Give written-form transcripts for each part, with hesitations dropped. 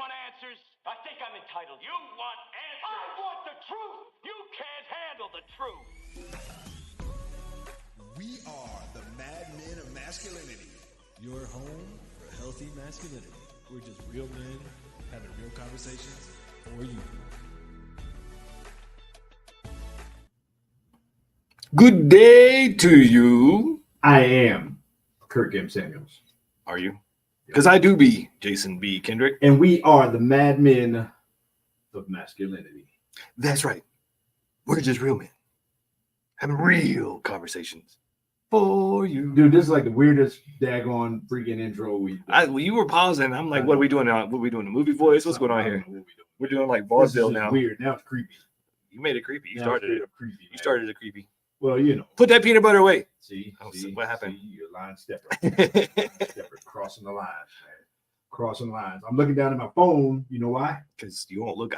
want answers? I think I'm entitled. You want answers? I want the truth. You can't handle the truth. We are the Madmen of Masculinity. Your home for healthy masculinity. We're just real men having real conversations for you. Good day to you. I am Kirk M. Samuels. Are you? Because I do be Jason B. Kendrick. And we are the Madmen of Masculinity. That's right. We're just real men having real conversations for you. Dude, this is like the weirdest daggone freaking intro we Well, you were pausing. I'm like, what are we doing now? What are we doing? The movie voice? What's going on here? We're doing like vaudeville now. Weird. Now it's creepy. You made it creepy. You Now started it's it. creepy. You started it creepy. Well, you know. Put that peanut butter away. See, what happened? See, you're line stepper. Stepper crossing the lines, man. Crossing lines. I'm looking down at my phone. You know why? Because you won't look.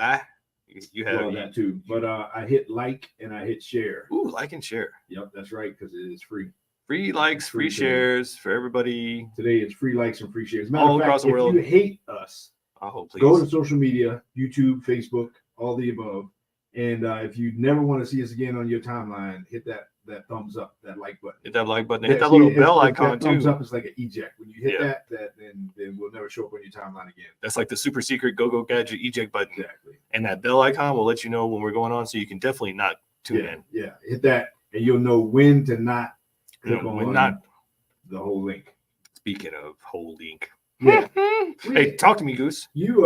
You have well, that too. But I hit like and I hit share. Ooh, like and share. Yep, that's right, because it is free. Free likes, free shares for everybody. Today it's free likes and free shares. All across the world. If you hate us, please go to social media, YouTube, Facebook, all the above. And if you never want to see us again on your timeline, hit that thumbs up, that like button. Hit that like button. Hit that little bell icon that too. Thumbs up is like an eject. When you hit that then we'll never show up on your timeline again. That's like the super secret go gadget eject button. Exactly. And that bell icon will let you know when we're going on, so you can definitely not tune in. Yeah, hit that, and you'll know when to not click on the whole link. Speaking of whole link. Yeah. Hey, talk to me, Goose. You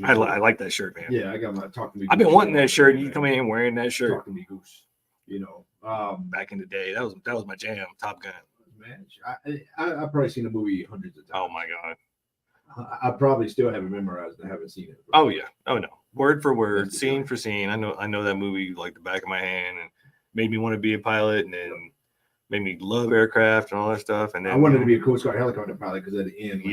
I like that shirt, man. Yeah, I got my talk to me. I've been wanting that shirt, and you come in here wearing that shirt. Talk to me, Goose. You know, back in the day, that was my jam. Top Gun. Man, I've probably seen the movie hundreds of times. Oh my god. I probably still haven't memorized. I haven't seen it. Oh yeah. Oh no. Word for word, scene for scene. I know that movie like the back of my hand, and made me want to be a pilot, and then made me love aircraft and all that stuff. And then I wanted to be a Coast Guard helicopter pilot because at the end,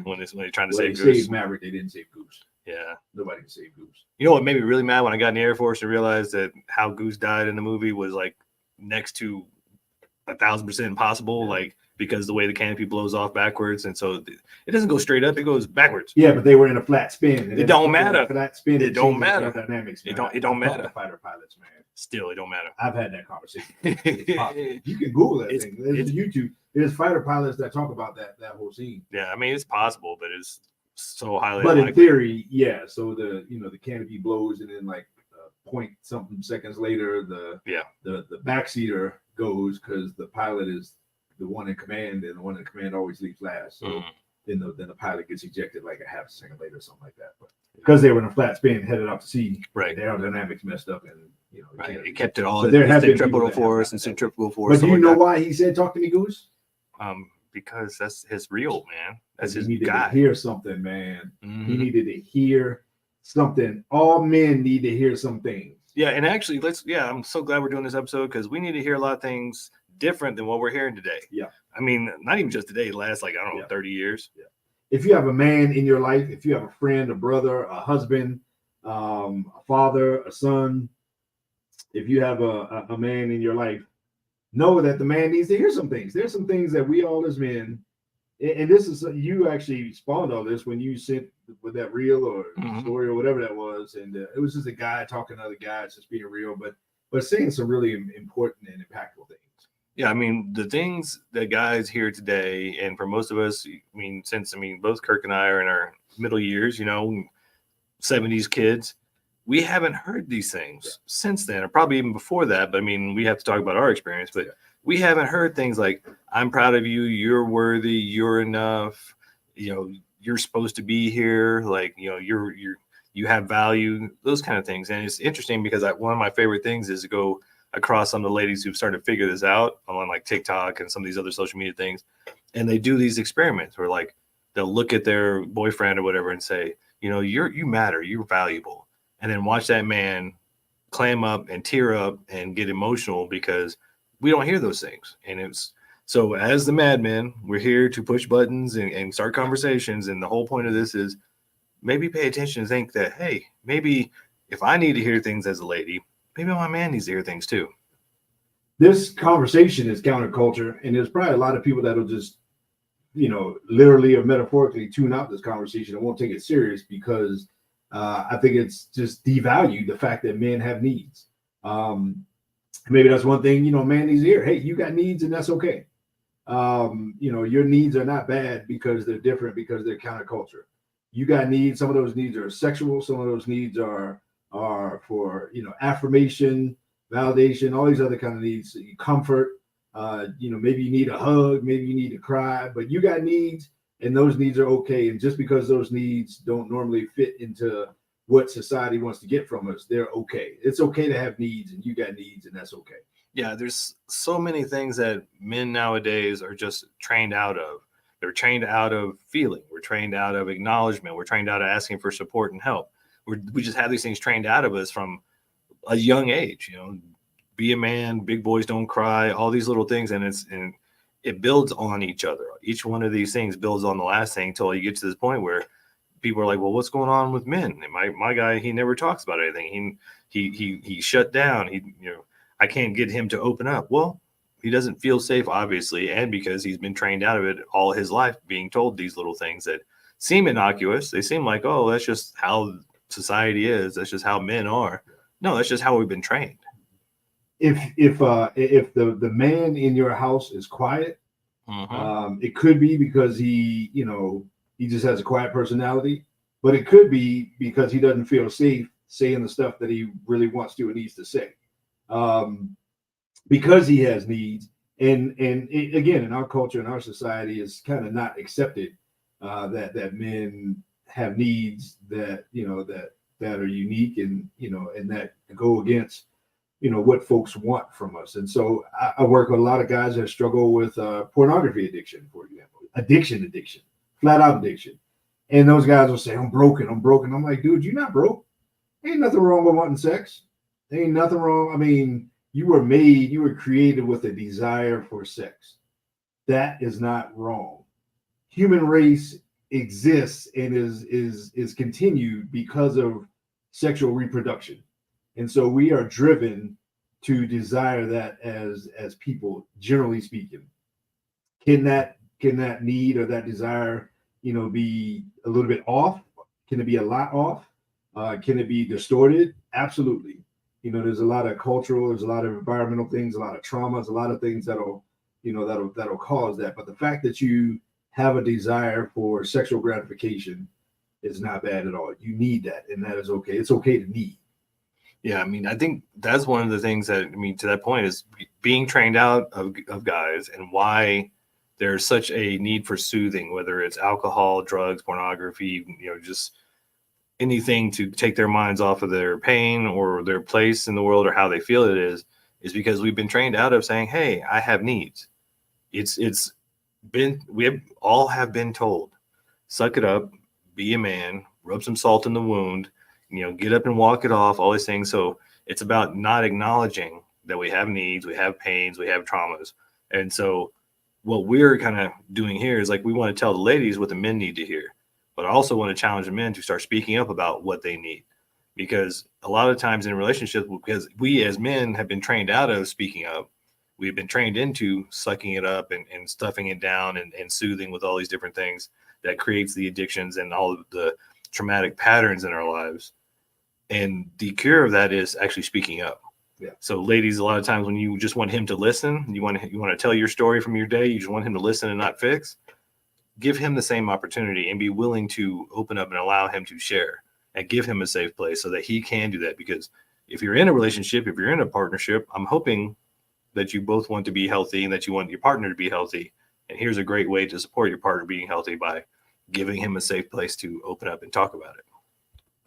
when they're trying to save Goose. They saved Maverick, they didn't save Goose. Yeah, nobody can save Goose. You know what made me really mad when I got in the Air Force and realized that how Goose died in the movie was like next to 1,000% impossible, like because the way the canopy blows off backwards, and so it doesn't go straight up; it goes backwards. Yeah, but they were in a flat spin. It don't matter. Flat spin. It don't matter. Dynamics. Man. It don't matter. Fighter pilots, man. Still, it don't matter. I've had that conversation. You can Google that thing. There's YouTube. There's fighter pilots that talk about that whole scene. Yeah, I mean it's possible, but it's so highly. But in theory, yeah. So the canopy blows, and then like point something seconds later, the backseater goes because the pilot is the one in command, and the one in command always leaves last. So then the pilot gets ejected like a half a second later, or something like that. But because they were in a flat spin headed out to sea, right? The aerodynamics messed up, and it kept it all. There have been centripetal force and centrifugal force. But do you know why he said, "Talk to me, Goose"? Because that's his real man. That's his needed guy. To hear something, man. He needed to hear something. All men need to hear some things. Yeah, and actually, I'm so glad we're doing this episode because we need to hear a lot of things different than what we're hearing today. Yeah. I mean, not even just today, last 30 years. Yeah. If you have a man in your life, if you have a friend, a brother, a husband, a father, a son, if you have a man in your life, know that the man needs to hear some things. There's some things that we all as men, and this is, you actually spawned all this when you sent with that reel or story or whatever that was. And it was just a guy talking to other guys, just being real, but saying some really important and impactful things. Yeah, I mean, the things that guys hear today, and for most of us, both Kirk and I are in our middle years, 70s kids, we haven't heard these things since then, or probably even before that. But I mean, we have to talk about our experience, but we haven't heard things like, I'm proud of you, you're worthy, you're enough, you're supposed to be here, like, you have value, those kind of things. And it's interesting because one of my favorite things is to go across some of the ladies who've started to figure this out on like TikTok and some of these other social media things. And they do these experiments where like, they'll look at their boyfriend or whatever and say, you matter, you're valuable. And then watch that man clam up and tear up and get emotional because we don't hear those things. And so as the madmen, we're here to push buttons and start conversations. And the whole point of this is maybe pay attention and think that, hey, maybe if I need to hear things as a lady, maybe my man needs to hear things too. This conversation is counterculture, and there's probably a lot of people that'll just literally or metaphorically tune out this conversation. I won't take it serious because I think it's just devalued the fact that men have needs. Maybe that's one thing, man needs to hear. Hey, you got needs and that's okay. Your needs are not bad because they're different, because they're counterculture. You got needs. Some of those needs are sexual. Some of those needs are for, affirmation, validation, all these other kind of needs, comfort. Maybe you need a hug, maybe you need to cry, but you got needs and those needs are okay. And just because those needs don't normally fit into what society wants to get from us, they're okay. It's okay to have needs, and you got needs, and that's okay. Yeah, there's so many things that men nowadays are just trained out of. They're trained out of feeling. We're trained out of acknowledgement. We're trained out of asking for support and help. We just have these things trained out of us from a young age. Be a man, big boys don't cry, all these little things, and it builds on each other. Each one of these things builds on the last thing until you get to this point where people are like, well, what's going on with men? And my guy, he never talks about anything. He shut down. I can't get him to open up. Well, he doesn't feel safe, obviously, and because he's been trained out of it all his life, being told these little things that seem innocuous. They seem like, oh, that's just how society is. That's just how men are. No, that's just how we've been trained. If the man in your house is quiet, it could be because he just has a quiet personality, but it could be because he doesn't feel safe saying the stuff that he really wants to and needs to say. Because he has needs, and again, in our culture, in our society, it's kind of not accepted that men have needs that are unique and that go against what folks want from us. And so I work with a lot of guys that struggle with pornography addiction, for example, addiction, flat out addiction. And those guys will say, I'm broken. I'm like, dude, you're not broke. Ain't nothing wrong with wanting sex. Ain't nothing wrong. I mean, you were created with a desire for sex. That is not wrong. Human race exists and is continued because of sexual reproduction. And so we are driven to desire that as people, generally speaking. Can that need or that desire, be a little bit off? Can it be a lot off? Can it be distorted? Absolutely. There's a lot of cultural, there's a lot of environmental things, a lot of traumas, a lot of things that'll cause that. But the fact that you have a desire for sexual gratification is not bad at all. You need that, and that is okay. It's okay to need. Yeah, I mean, I think that's one of the things that, to that point, is being trained out of guys, and why there's such a need for soothing, whether it's alcohol, drugs, pornography, just anything to take their minds off of their pain or their place in the world or how they feel it is because we've been trained out of saying, hey, I have needs. All have been told, suck it up, be a man, rub some salt in the wound, get up and walk it off, all these things. So it's about not acknowledging that we have needs, we have pains, we have traumas. And so what we're kind of doing here is like, we want to tell the ladies what the men need to hear. But I also want to challenge the men to start speaking up about what they need, because a lot of times in relationships, because we as men have been trained out of speaking up, we've been trained into sucking it up and stuffing it down and soothing with all these different things that creates the addictions and all of the traumatic patterns in our lives. And the cure of that is actually speaking up. Yeah. So ladies, a lot of times when you just want him to listen, you want to tell your story from your day, you just want him to listen and not fix. Give him the same opportunity and be willing to open up and allow him to share and give him a safe place so that he can do that. Because if you're in a relationship, if you're in a partnership, I'm hoping that you both want to be healthy and that you want your partner to be healthy. And here's a great way to support your partner being healthy by giving him a safe place to open up and talk about it.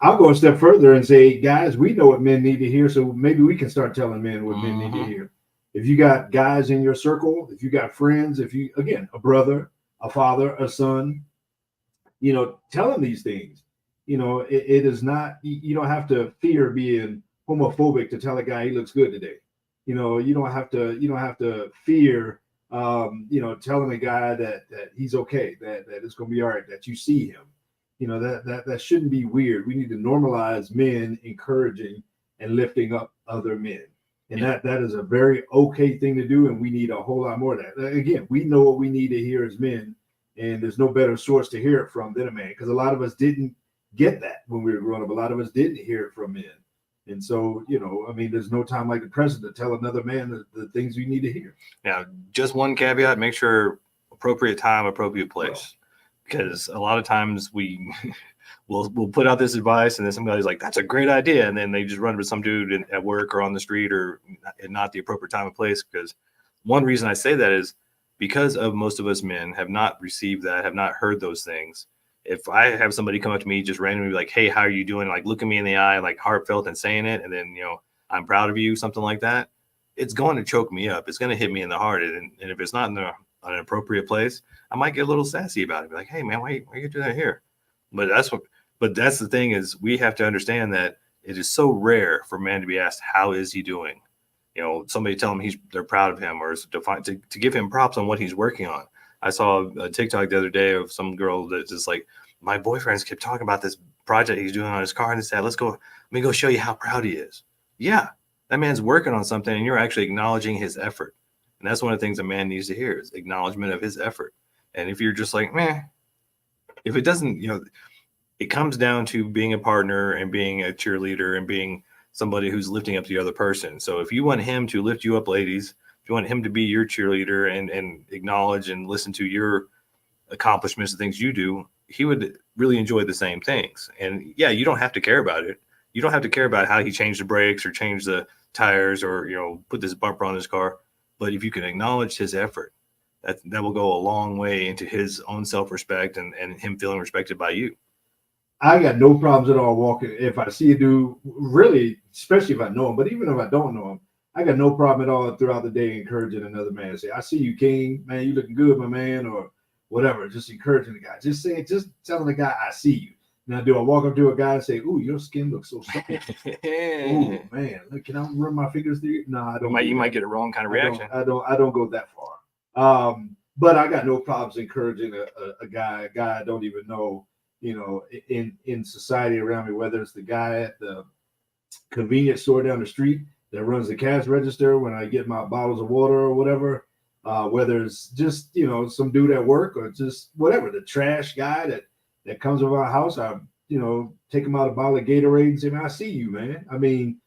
I'll go a step further and say, guys, we know what men need to hear. So maybe we can start telling men what men need to hear. If you got guys in your circle, if you got friends, a brother, a father, a son, tell them these things. It is not, you don't have to fear being homophobic to tell a guy he looks good today. You don't have to fear, telling a guy that he's okay, that it's going to be all right, that you see him. That shouldn't be weird. We need to normalize men encouraging and lifting up other men. And that is a very okay thing to do. And we need a whole lot more of that. Again, we know what we need to hear as men. And there's no better source to hear it from than a man, because a lot of us didn't get that when we were growing up. A lot of us didn't hear it from men. And so, I mean, there's no time like the present to tell another man the things you need to hear. Now, just one caveat, make sure appropriate time, appropriate place. Because a lot of times we'll put out this advice and then somebody's like, that's a great idea. And then they just run with some dude at work or on the street or not the appropriate time and place. Because one reason I say that is because of most of us men have not received that, have not heard those things. If I have somebody come up to me just randomly like, hey, how are you doing? Like, look at me in the eye, like heartfelt and saying it. And then, I'm proud of you, something like that. It's going to choke me up. It's going to hit me in the heart. And if it's not in an appropriate place, I might get a little sassy about it. Be like, hey, man, why you do that here? But that's the thing is we have to understand that it is so rare for a man to be asked, how is he doing? Somebody tell him they're proud of him or to give him props on what he's working on. I saw a TikTok the other day of some girl that's just like, my boyfriend's kept talking about this project he's doing on his car and said, let me go show you how proud he is. Yeah, that man's working on something and you're actually acknowledging his effort. And that's one of the things a man needs to hear is acknowledgement of his effort. And if you're just like, man, if it doesn't, it comes down to being a partner and being a cheerleader and being somebody who's lifting up the other person. So if you want him to lift you up, ladies, if you want him to be your cheerleader and acknowledge and listen to your accomplishments and things you do, he would really enjoy the same things. And yeah, you don't have to care about it. You don't have to care about how he changed the brakes or changed the tires or, put this bumper on his car. But if you can acknowledge his effort, that will go a long way into his own self-respect and him feeling respected by you. I got no problems at all walking. If I see a dude, really, especially if I know him, but even if I don't know him, I got no problem at all throughout the day encouraging another man. Say, I see you, King. Man, you looking good, my man, or whatever. Just encouraging the guy. Just telling the guy, I see you. Now, do I walk up to a guy and say, ooh, your skin looks so soft. Ooh, man, look, can I run my fingers through you? No, I don't. You might get a wrong kind of reaction. I don't go that far. But I got no problems encouraging a guy I don't even know, in society around me, whether it's the guy at the convenience store down the street that runs the cash register when I get my bottles of water or whatever, whether it's just, some dude at work or just whatever, the trash guy that comes over our house, I, take him out a bottle of Gatorade and say, man, I see you, man. I mean,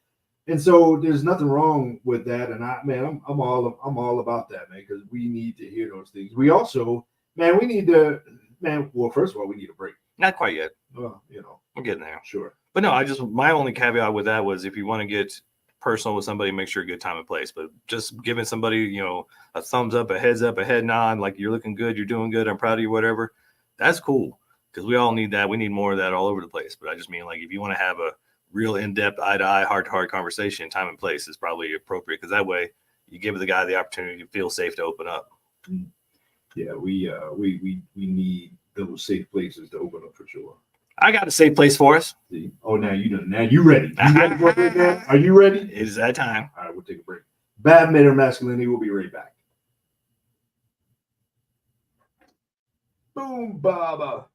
and so there's nothing wrong with that. And I'm all about that, man, because we need to hear those things. We also, well, first of all, we need a break. Not quite yet. Well, we're getting there. Sure. But no, my only caveat with that was if you want to get personal with somebody, make sure a good time and place. But just giving somebody, a thumbs up, a heads up, a head nod, like you're looking good, you're doing good, I'm proud of you, whatever. That's cool. Because we all need that. We need more of that all over the place. But I just mean, like, if you want to have a real in-depth, eye-to-eye, heart-to-heart conversation, time and place is probably appropriate. Because that way you give the guy the opportunity to feel safe to open up. Yeah, we need those safe places to open up for sure. I got a safe place for us. See? Oh, now you ready. Are you ready? It is that time. All right, we'll take a break. Bad Men or Masculinity, we'll be right back. Boom, Baba.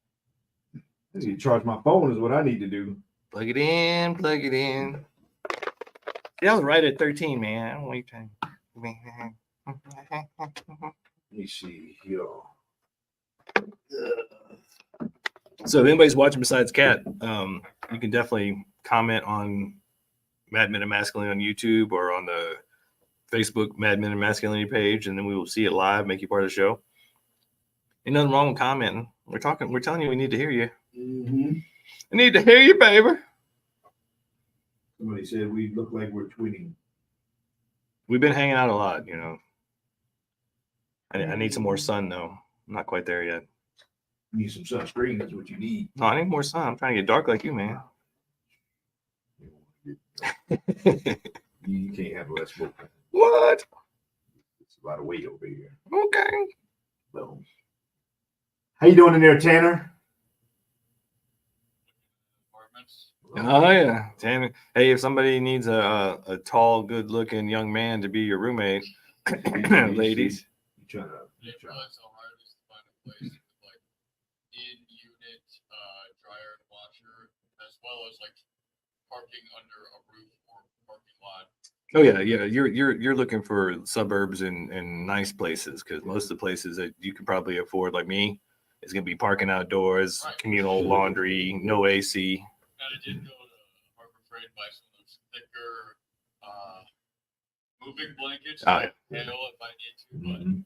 I need to charge my phone is what I need to do. Plug it in. Yeah, I was right at 13, man. I don't wait time. Let me see here. So if anybody's watching besides Kat, you can definitely comment on Mad Men and Masculinity on YouTube or on the Facebook Mad Men and Masculinity page, and then we will see it live, make you part of the show. Ain't nothing wrong with commenting. We're telling you we need to hear you. Mm-hmm. I need to hear you, baby. Somebody said we look like we're twinning. We've been hanging out a lot, I need some more sun, though. I'm not quite there yet. You need some sunscreen. That's what you need. No, I need more sun. I'm trying to get dark like you, man. You can't have less smoke. What? It's a lot of weight over here. Okay. So, how you doing in there, Tanner? Oh yeah, Tanner. Hey, if somebody needs a tall, good-looking young man to be your roommate, ladies. You trying to? Realize how hard it is to find a place with like in-unit dryer and washer, as well as like parking under a roof or parking lot. Oh yeah. You're looking for suburbs and nice places because most of the places that you can probably afford, like me, It's gonna be parking outdoors, Right. communal laundry, no AC. And I did go to Harbor Freight and buy some of those thicker moving blankets. Oh, yeah. Handle if I need to, but Mhm.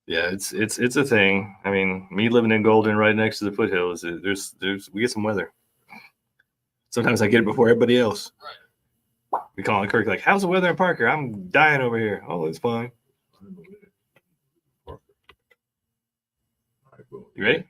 Yeah, it's a thing. I mean, me living in Golden, right next to the foothills, there's we get some weather. Sometimes I get it before everybody else. right. We call it Kirk like, "How's the weather in Parker? I'm dying over here." Oh, it's fine. All right, boom. You ready?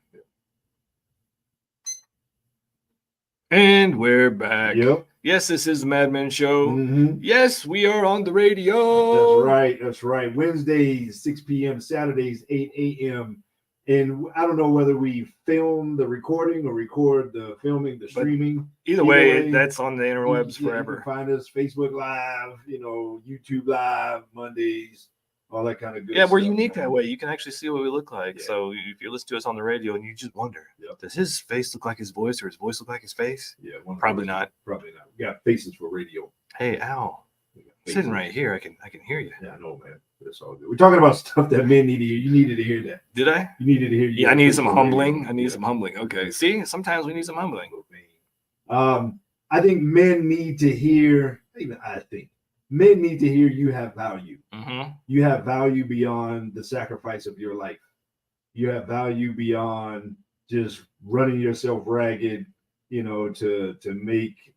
And we're back. Yep. Yes, this is the Mad Men Show. Mhm. Yes, we are on the radio. That's right. That's right. Wednesdays, 6 p.m., Saturdays, 8 a.m. And I don't know whether we film the recording or record the filming, the streaming. Either way, that's on the interwebs You forever. can find us Facebook Live, YouTube Live, Mondays, all that kind of good Yeah, we're stuff. unique that way. You can actually see what we look like. Yeah. So if you listen to us on the radio and you just wonder, Yep. does his face look like his voice or his voice look like his face? Yeah, one of Probably those. not. Probably not. We got faces for radio. Hey, Al, We got sitting faces. right here, I can hear you. Yeah, I know, man. It's all good. We're talking about stuff that men need to hear. You needed to hear that. Did I? You needed to hear. Yeah, I need some faces for humbling. radio. I need Yeah. some humbling. Okay. See, sometimes we need some humbling. I think men need to hear. Even I think men need to hear you have value. Mm-hmm. You have value beyond the sacrifice of your life. You have value beyond just running yourself ragged, to make,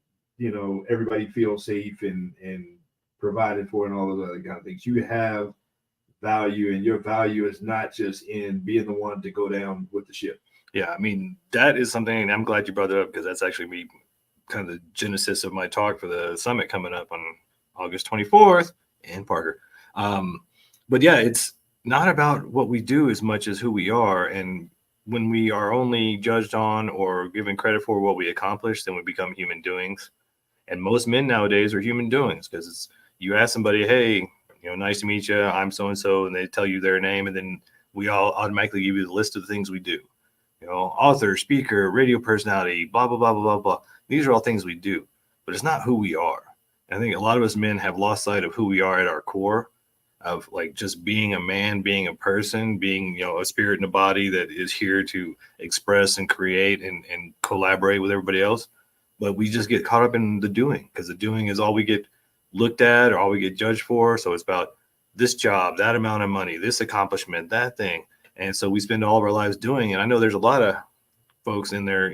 everybody feel safe and provided for and all those other kind of things. You have value, and your value is not just in being the one to go down with the ship. Yeah, I mean, that is something, and I'm glad you brought that up because that's actually me, kind of the genesis of my talk for the summit coming up on August 24th in Parker. But yeah, it's not about what we do as much as who we are. And when we are only judged on or given credit for what we accomplish, then we become human doings. And most men nowadays are human doings because it's you ask somebody, hey, nice to meet you, I'm so-and-so, and they tell you their name, and then we all automatically give you the list of the things we do. Author, speaker, radio personality, blah, blah, blah, blah, blah, blah. These are all things we do, but it's not who we are. And I think a lot of us men have lost sight of who we are at our core, of like just being a man, being a person, being, a spirit in a body that is here to express and create and collaborate with everybody else. But we just get caught up in the doing because the doing is all we get looked at or all we get judged for. So it's about this job, that amount of money, this accomplishment, that thing. And so we spend all of our lives doing it. I know there's a lot of folks in there,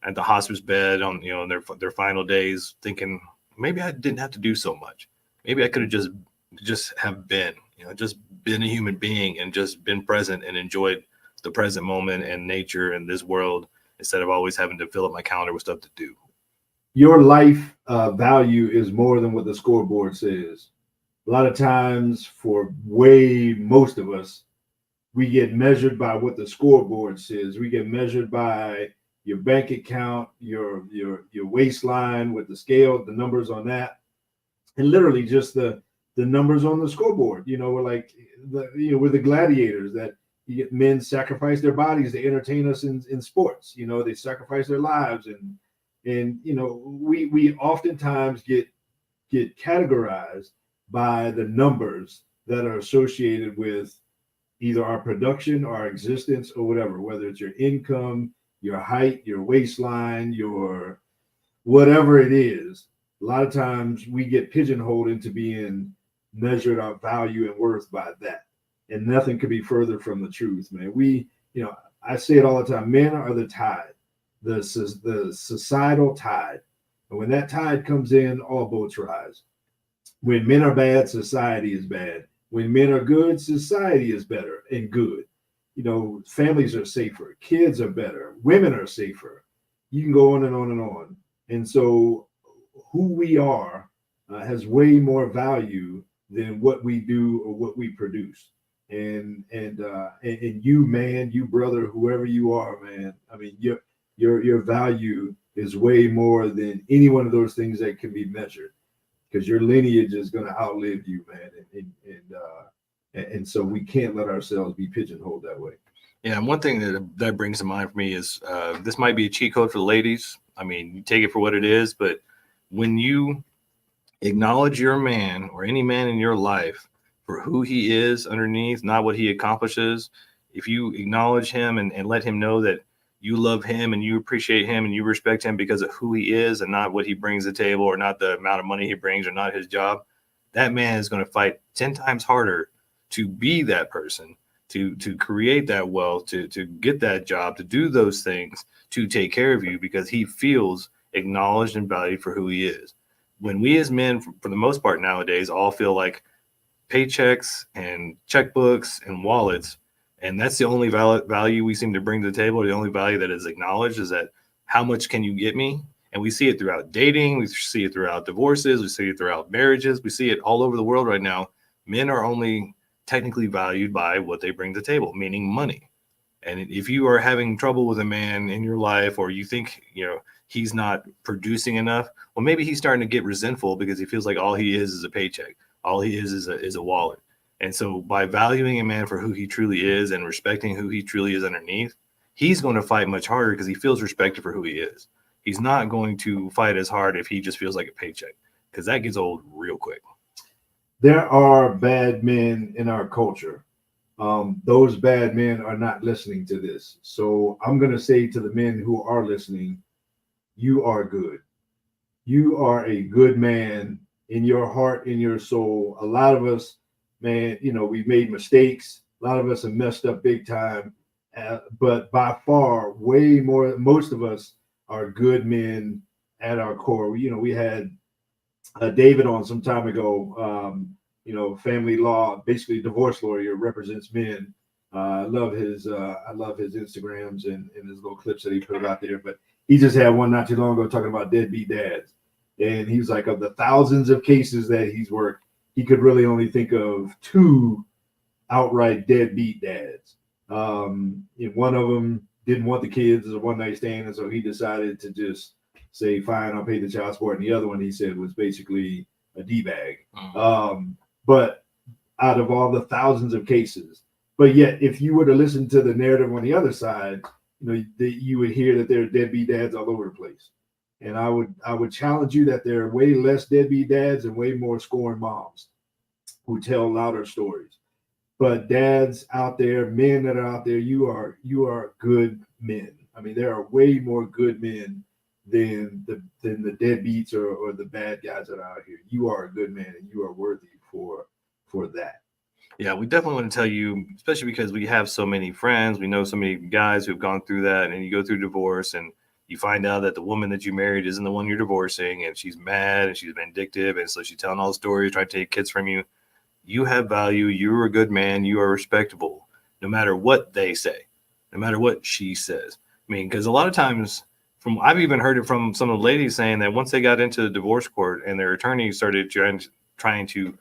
at the hospice bed on, in their final days thinking, maybe I didn't have to do so much. Maybe I could have just have been, just been a human being and just been present and enjoyed the present moment and nature and this world instead of always having to fill up my calendar with stuff to do. Your life value is more than what the scoreboard says. A lot of times, for most of us, we get measured by what the scoreboard says. We get measured by your bank account, your waistline with the scale, the numbers on that, and literally just the numbers on the scoreboard. We're like we're the gladiators that men sacrifice their bodies to entertain us in sports. They sacrifice their lives and we oftentimes get categorized by the numbers that are associated with either our production, our existence, or whatever, whether it's your income, your height, your waistline, your whatever it is. A lot of times we get pigeonholed into being measured our value and worth by that. And nothing could be further from the truth, man. I say it all the time, men are the tide, the societal tide. And when that tide comes in, all boats rise. When men are bad, society is bad. When men are good, society is better and good. Families are safer, kids are better, women are safer. You can go on and on and on. And so who we are has way more value than what we do or what we produce. And you, man, you brother, whoever you are, man, I mean, your value is way more than any one of those things that can be measured, because your lineage is going to outlive you, man. And so we can't let ourselves be pigeonholed that way. Yeah, and one thing that brings to mind for me is this might be a cheat code for the ladies. I mean, you take it for what it is, but when you acknowledge your man or any man in your life for who he is underneath, not what he accomplishes, if you acknowledge him and let him know that you love him and you appreciate him and you respect him because of who he is and not what he brings to the table or not the amount of money he brings or not his job, that man is going to fight 10 times harder to be that person, to create that wealth, to get that job, to do those things, to take care of you because he feels acknowledged and valued for who he is. When we as men, for the most part nowadays, all feel like paychecks and checkbooks and wallets, and that's the only value we seem to bring to the table, or the only value that is acknowledged is that how much can you get me? And we see it throughout dating, we see it throughout divorces, we see it throughout marriages, we see it all over the world right now. Men are only technically valued by what they bring to the table, meaning money. And if you are having trouble with a man in your life, or you think, he's not producing enough, well, maybe he's starting to get resentful because he feels like all he is a paycheck. All he is a wallet. And so by valuing a man for who he truly is and respecting who he truly is underneath, he's going to fight much harder because he feels respected for who he is. He's not going to fight as hard if he just feels like a paycheck, because that gets old real quick. There are bad men in our culture. Those bad men are not listening to this. So I'm going to say to the men who are listening, you are good. You are a good man in your heart, in your soul. A lot of us, man, we've made mistakes. A lot of us have messed up big time. But by far, way more, most of us are good men at our core. We had David on some time ago, family law, basically divorce lawyer, represents men. I love his Instagrams and his little clips that he put out there. But he just had one not too long ago talking about deadbeat dads. And he was like, of the thousands of cases that he's worked, he could really only think of 2 outright deadbeat dads. One of them didn't want the kids as a one-night stand, and so he decided to just say, fine, I'll pay the child support. And the other one, he said, was basically a D-bag. But out of all the thousands of cases, but yet if you were to listen to the narrative on the other side, you would hear that there are deadbeat dads all over the place. And I would challenge you that there are way less deadbeat dads and way more scorned moms who tell louder stories. But dads out there, men that are out there, you are good men. I mean, there are way more good men than the deadbeats or the bad guys that are out here. You are a good man, and you are worthy for that. Yeah, we definitely want to tell you, especially because we have so many friends, we know so many guys who've gone through that, and you go through divorce and you find out that the woman that you married isn't the one you're divorcing, and she's mad and she's vindictive, and so she's telling all the stories, trying to take kids from you. You have value. You're a good man. You are respectable, no matter what they say, no matter what she says. I mean, because a lot of times, I've even heard it from some of the ladies saying that once they got into the divorce court and their attorney started trying to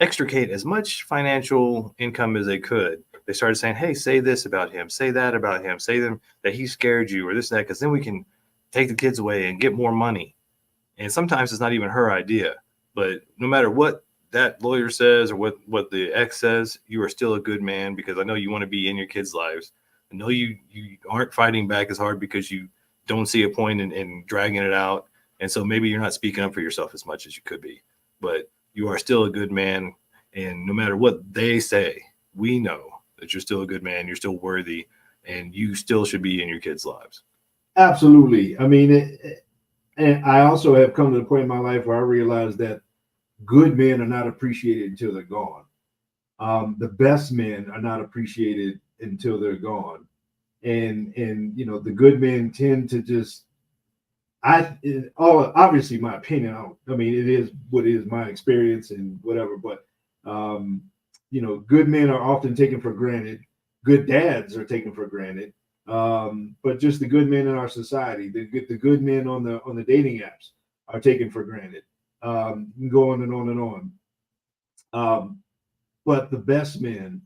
extricate as much financial income as they could, they started saying, hey, say this about him, say that about him, say them that he scared you or this and that, because then we can take the kids away and get more money. And sometimes it's not even her idea. But no matter what that lawyer says or what the ex says, you are still a good man, because I know you want to be in your kids' lives. I know you aren't fighting back as hard because you don't see a point in dragging it out. And so maybe you're not speaking up for yourself as much as you could be. But you are still a good man. And no matter what they say, we know that you're still a good man, you're still worthy, and you still should be in your kids' lives. Absolutely. I mean, and I also have come to the point in my life where I realized that good men are not appreciated until they're gone. The best men are not appreciated until they're gone. And the good men tend to just, obviously my opinion, I mean, it is what is my experience and whatever, but good men are often taken for granted. Good dads are taken for granted. But just the good men in our society, the good men on the dating apps are taken for granted. Go on and on and on. But the best men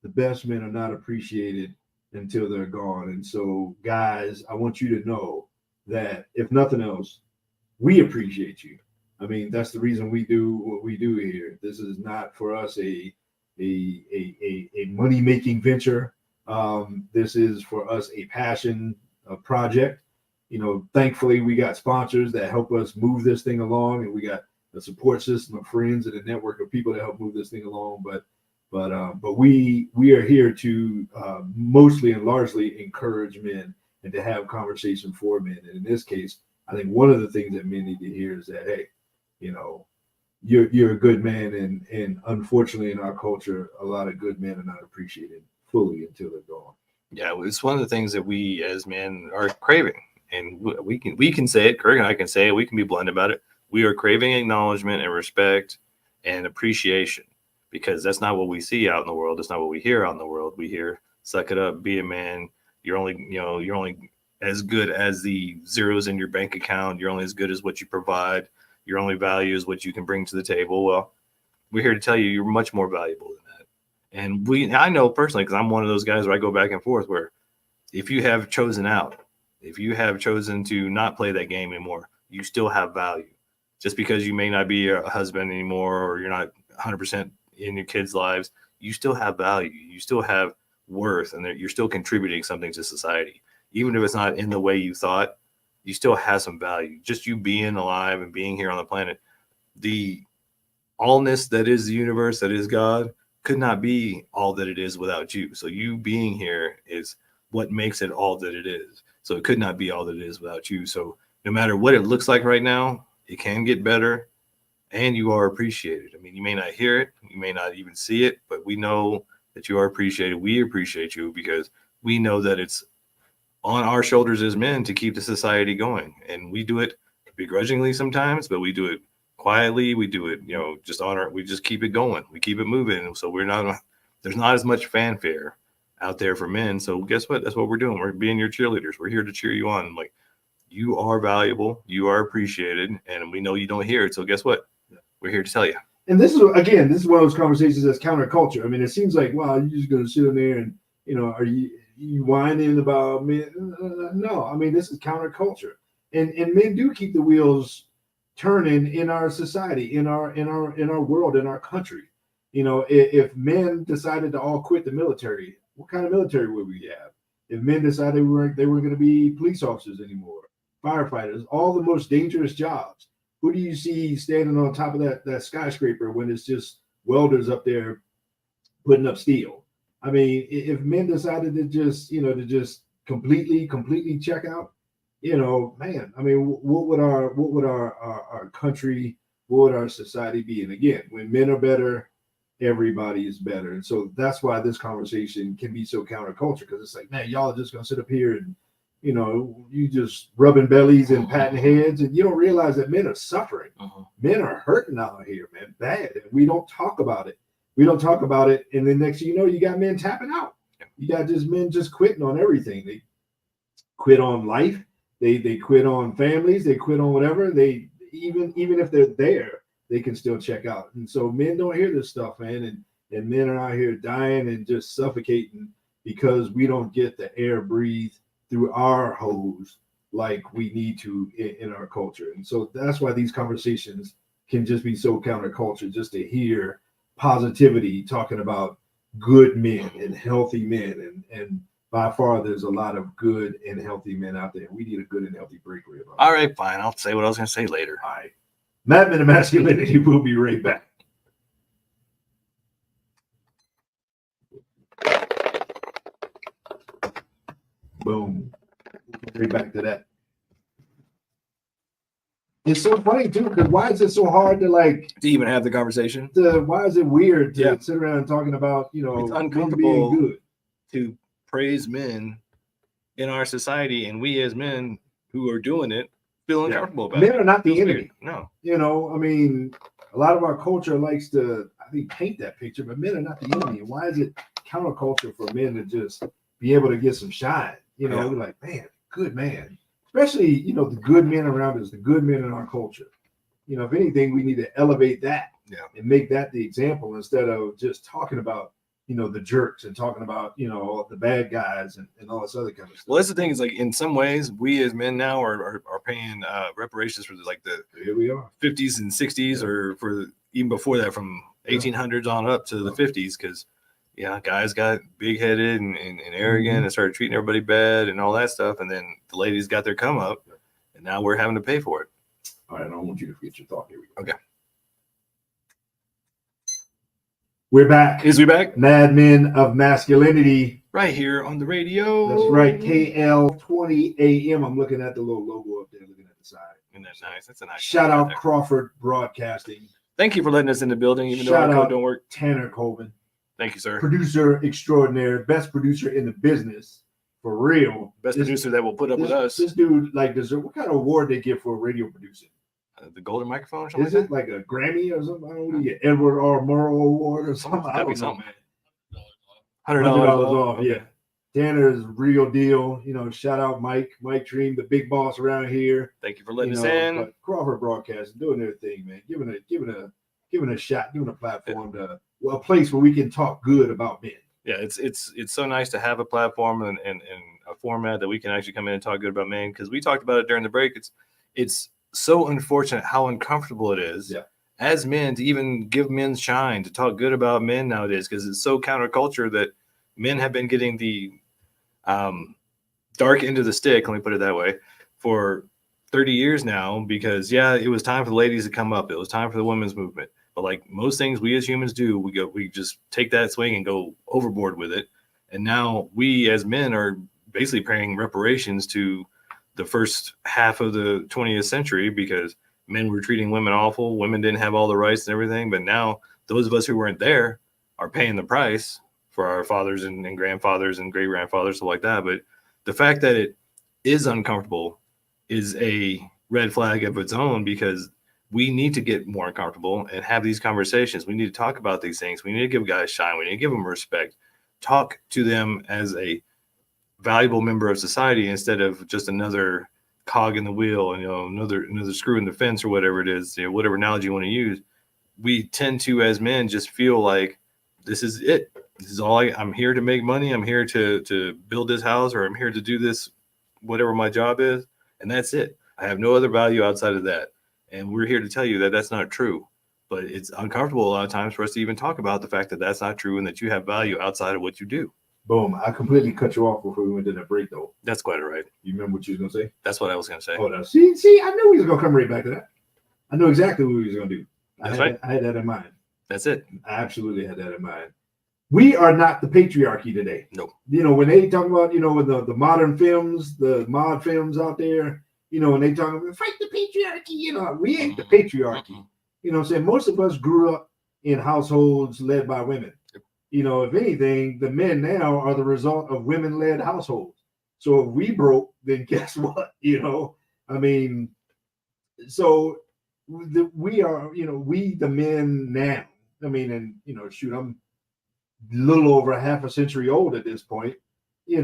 are not appreciated until they're gone. And so, guys, I want you to know that if nothing else, we appreciate you. I mean, that's the reason we do what we do here. This is not for us a money-making venture. This is for us a passion, a project. Thankfully, we got sponsors that help us move this thing along, and we got a support system of friends and a network of people that help move this thing along. But But we are here to mostly and largely encourage men and to have conversation for men. And in this case, I think one of the things that men need to hear is that, hey, you know, you're a good man, and unfortunately in our culture, a lot of good men are not appreciated fully until they're gone. Yeah, it's one of the things that we as men are craving, and we can say it. Kirk and I can say it. We can be blunt about it. We are craving acknowledgement and respect and appreciation, because that's not what we see out in the world. It's not what we hear out in the world. We hear, "Suck it up, be a man. You're only as good as the zeros in your bank account. You're only as good as what you provide. Your only value is what you can bring to the table." Well, we're here to tell you you're much more valuable than that. And I know personally, because I'm one of those guys where I go back and forth, where if you have chosen out, if you have chosen to not play that game anymore, you still have value. Just because you may not be a husband anymore, or you're not 100% in your kids' lives, you still have value. You still have worth, and you're still contributing something to society. Even if it's not in the way you thought, you still have some value. Just you being alive and being here on the planet, the allness that is the universe, that is God, could not be all that it is without you. So you being here is what makes it all that it is. So it could not be all that it is without you. So no matter what it looks like right now, it can get better, and you are appreciated. I mean, you may not hear it, you may not even see it, but we know that you are appreciated. We appreciate you because we know that it's on our shoulders as men to keep the society going. And we do it begrudgingly sometimes, but we do it quietly. We do it, we just keep it going. We keep it moving. So there's not as much fanfare out there for men. So guess what? That's what we're doing. We're being your cheerleaders. We're here to cheer you on. Like, you are valuable, you are appreciated, and we know you don't hear it. So guess what? We're here to tell you. And this is one of those conversations that's counterculture. I mean, it seems like, wow, you're just going to sit in there and, are you whining about men? No, I mean, this is counterculture, and men do keep the wheels turning in our society, in our world, in our country. If men decided to all quit the military, what kind of military would we have? If men decided they weren't going to be police officers anymore, firefighters, all the most dangerous jobs, who do you see standing on top of that skyscraper when it's just welders up there putting up steel? I mean, if men decided to just completely check out, man, I mean, what would our country, what would our society be? And again, when men are better, everybody is better. And so that's why this conversation can be so counterculture, because it's like, man, y'all are just going to sit up here and, you just rubbing bellies and patting heads, and you don't realize that men are suffering. Men are hurting out here, man, bad. And we don't talk about it. And then next thing you know, you got men tapping out. You got men just quitting on everything. They quit on life. They quit on families. They quit on whatever. They even if they're there, they can still check out. And so men don't hear this stuff, man. And men are out here dying and just suffocating because we don't get the air breathed through our hose like we need to in our culture. And so that's why these conversations can just be so counterculture, just to hear positivity talking about good men and healthy men. And by far, there's a lot of good and healthy men out there. We need a good and healthy break. All right, fine. I'll say what I was going to say later. All right. Madmen of Masculinity will be right back. Boom. Right back to that. It's so funny too, because why is it so hard to even have the conversation? Why is it weird to sit around talking about, it's uncomfortable being good to praise men in our society, and we as men who are doing it feel uncomfortable about it. Men are not the enemy. No. I mean, a lot of our culture likes to, I think, paint that picture, but men are not the enemy. And why is it counterculture for men to just be able to get some shine? We're like, man, good man. Especially, the good men around us, the good men in our culture. If anything, we need to elevate that and make that the example instead of just talking about, the jerks and talking about, the bad guys and all this other kind of stuff. Well, that's the thing is, in some ways, we as men now are paying reparations for here we are 50s and 60s, or for even before that, from 1800s on up to the 50s, because guys got big-headed and arrogant and started treating everybody bad and all that stuff, and then the ladies got their come up, and now we're having to pay for it. All right, I don't want you to forget your thought. Here we go. Okay. We're back. Is we back? Madmen of Masculinity. Right here on the radio. That's right. KL20 AM. I'm looking at the little logo up there, looking at the side. Isn't that nice? That's a nice. Shout right out there. Crawford Broadcasting. Thank you for letting us in the building, even though Shout our code out don't work. Tanner Colvin. Thank you, sir. Producer extraordinaire, best producer in the business. For real. Best producer that will put up with us. This dude, like, what kind of award they give for radio producing? The golden microphone or something Is like it like a Grammy or something? I don't know what do you get? Edward R. Murrow Award or something? I Gotta be don't know, something. man. $100 off. Okay. Yeah. Tanner's real deal. You know, shout out Mike Dream, the big boss around here. Thank you for letting You us know, in. but Crawford Broadcasting doing their thing, man. Giving a shot, giving a platform to a place where we can talk good about men. Yeah, it's so nice to have a platform and a format that we can actually come in and talk good about men, because we talked about it during the break. It's so unfortunate how uncomfortable it is as men to even give men shine, to talk good about men nowadays, because it's so counterculture that men have been getting the dark end of the stick, let me put it that way, for 30 years now, because it was time for the ladies to come up. It was time for the women's movement. But like most things we as humans do, we just take that swing and go overboard with it. And now we as men are basically paying reparations to the first half of the 20th century, because men were treating women awful. Women didn't have all the rights and everything. But now those of us who weren't there are paying the price for our fathers and grandfathers and great grandfathers, stuff like that. But the fact that it is uncomfortable is a red flag of its own, because we need to get more uncomfortable and have these conversations. We need to talk about these things. We need to give guys shine. We need to give them respect. Talk to them as a valuable member of society instead of just another cog in the wheel and another screw in the fence, or whatever it is, whatever analogy you want to use. We tend to, as men, just feel like this is it. This is all I'm here to make money. I'm here to build this house, or I'm here to do this, whatever my job is, and that's it. I have no other value outside of that. And we're here to tell you that that's not true. But it's uncomfortable a lot of times for us to even talk about the fact that that's not true and that you have value outside of what you do. Boom. I completely cut you off before we went to that break, though. That's quite all right. You remember what you was going to say? That's what I was going to say. Oh, no. See, I knew we was going to come right back to that. I knew exactly what we was going to do. I had that in mind. That's it. I absolutely had that in mind. We are not the patriarchy today. No. When they talk about, with the modern films, the mod films out there, when they talk about fight the patriarchy, we ain't the patriarchy. You know what I'm saying? Most of us grew up in households led by women. If anything, the men now are the result of women-led households. So if we broke, then guess what? So we are, we the men now. I'm a little over half a century old at this point. We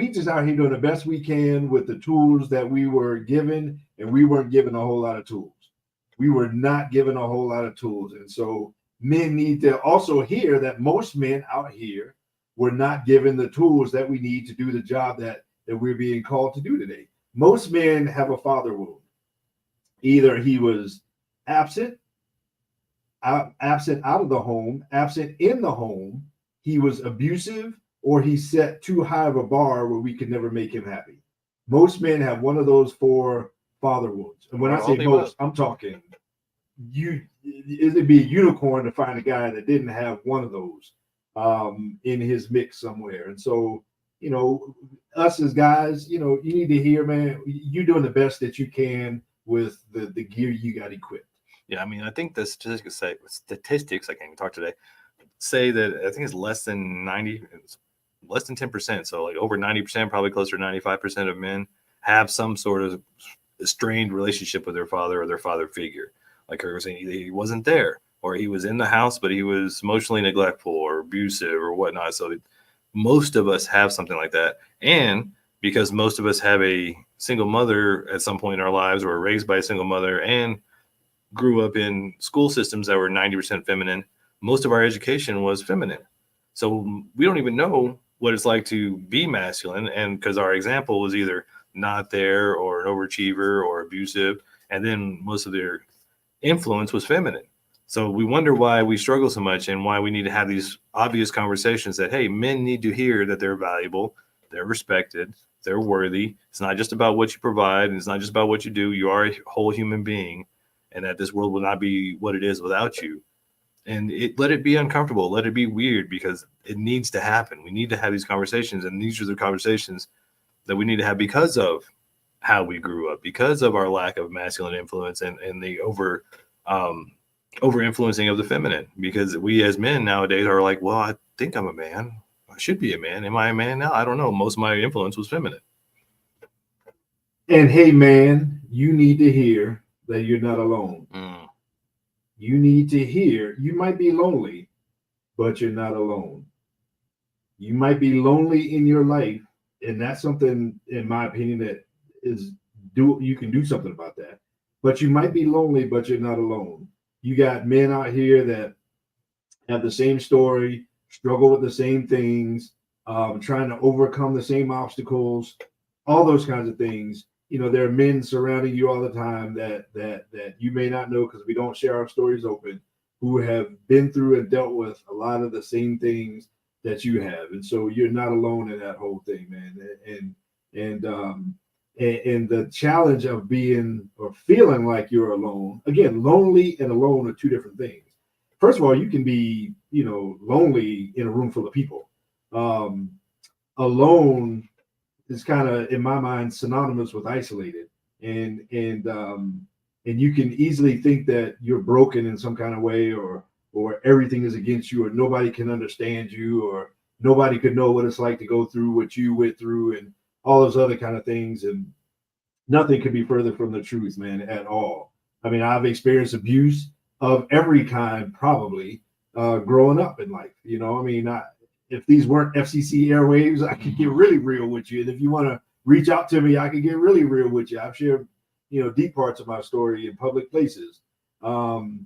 just out here doing the best we can with the tools that we were given, and we weren't given a whole lot of tools. We were not given a whole lot of tools. And so men need to also hear that most men out here were not given the tools that we need to do the job that we're being called to do today. Most men have a father wound. Either he was absent out of the home, absent in the home, he was abusive, or he set too high of a bar where we could never make him happy. Most men have one of those 4 father wounds. And when I say most, I'm talking it'd be a unicorn to find a guy that didn't have one of those in his mix somewhere. And so, us as guys, you need to hear, man, you're doing the best that you can with the gear you got equipped. Yeah, I think the statistics, I can't even talk today, say that I think it's less than 10%. So like over 90%, probably closer to 95% of men have some sort of strained relationship with their father or their father figure. Like Kirk was saying, either he wasn't there, or he was in the house, but he was emotionally neglectful or abusive or whatnot. So most of us have something like that. And because most of us have a single mother at some point in our lives, or were raised by a single mother and grew up in school systems that were 90% feminine, most of our education was feminine. So we don't even know what it's like to be masculine. And because our example was either not there, or an overachiever, or abusive, and then most of their influence was feminine. So we wonder why we struggle so much, and why we need to have these obvious conversations that, hey, men need to hear that they're valuable, they're respected, they're worthy. It's not just about what you provide, and it's not just about what you do. You are a whole human being, and that this world will not be what it is without you. and let it be uncomfortable, let it be weird, because it needs to happen. We need to have these conversations, and these are the conversations that we need to have because of how we grew up, because of our lack of masculine influence, and the over influencing of the feminine. Because we as men nowadays are like, well, I think I'm a man, I should be a man, am I a man now? I don't know, most of my influence was feminine. And hey, man, you need to hear that you're not alone. You need to hear, you might be lonely, but you're not alone. You might be lonely in your life, and that's something, in my opinion, that is you can do something about that. But you might be lonely, but you're not alone. You got men out here that have the same story, struggle with the same things, trying to overcome the same obstacles, all those kinds of things. You know, there are men surrounding you all the time that you may not know, because we don't share our stories open, who have been through and dealt with a lot of the same things that you have. And so you're not alone in that whole thing, man. And the challenge of being or feeling like you're alone, again, lonely and alone are two different things. First of all, you can be, lonely in a room full of people. Alone is kind of, in my mind, synonymous with isolated, and you can easily think that you're broken in some kind of way, or everything is against you, or nobody can understand you, or nobody could know what it's like to go through what you went through, and all those other kind of things. And nothing could be further from the truth, man, at all. I mean, I've experienced abuse of every kind, probably, growing up in life. If these weren't FCC airwaves, I could get really real with you. And if you want to reach out to me, I could get really real with you. I've shared, deep parts of my story in public places. And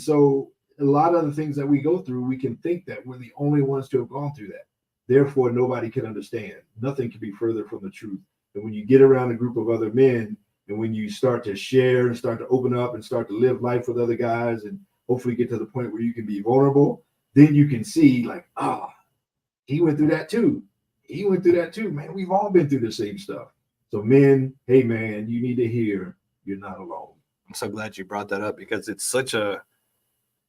so a lot of the things that we go through, we can think that we're the only ones to have gone through that. Therefore, nobody can understand. Nothing can be further from the truth. And when you get around a group of other men, and when you start to share and start to open up and start to live life with other guys, and hopefully get to the point where you can be vulnerable, then you can see, like, he went through that too. He went through that too, man. We've all been through the same stuff. So men, hey, man, you need to hear you're not alone. I'm so glad you brought that up, because it's such a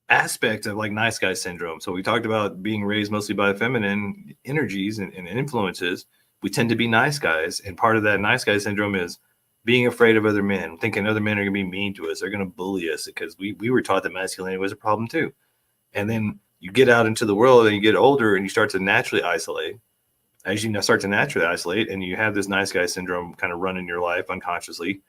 aspect of like nice guy syndrome. So we talked about being raised mostly by feminine energies and influences. We tend to be nice guys. And part of that nice guy syndrome is being afraid of other men, thinking other men are going to be mean to us. They're going to bully us, because we were taught that masculinity was a problem too. And then you get out into the world and you get older and you start to naturally isolate. As you start to naturally isolate and you have this nice guy syndrome kind of run in your life unconsciously,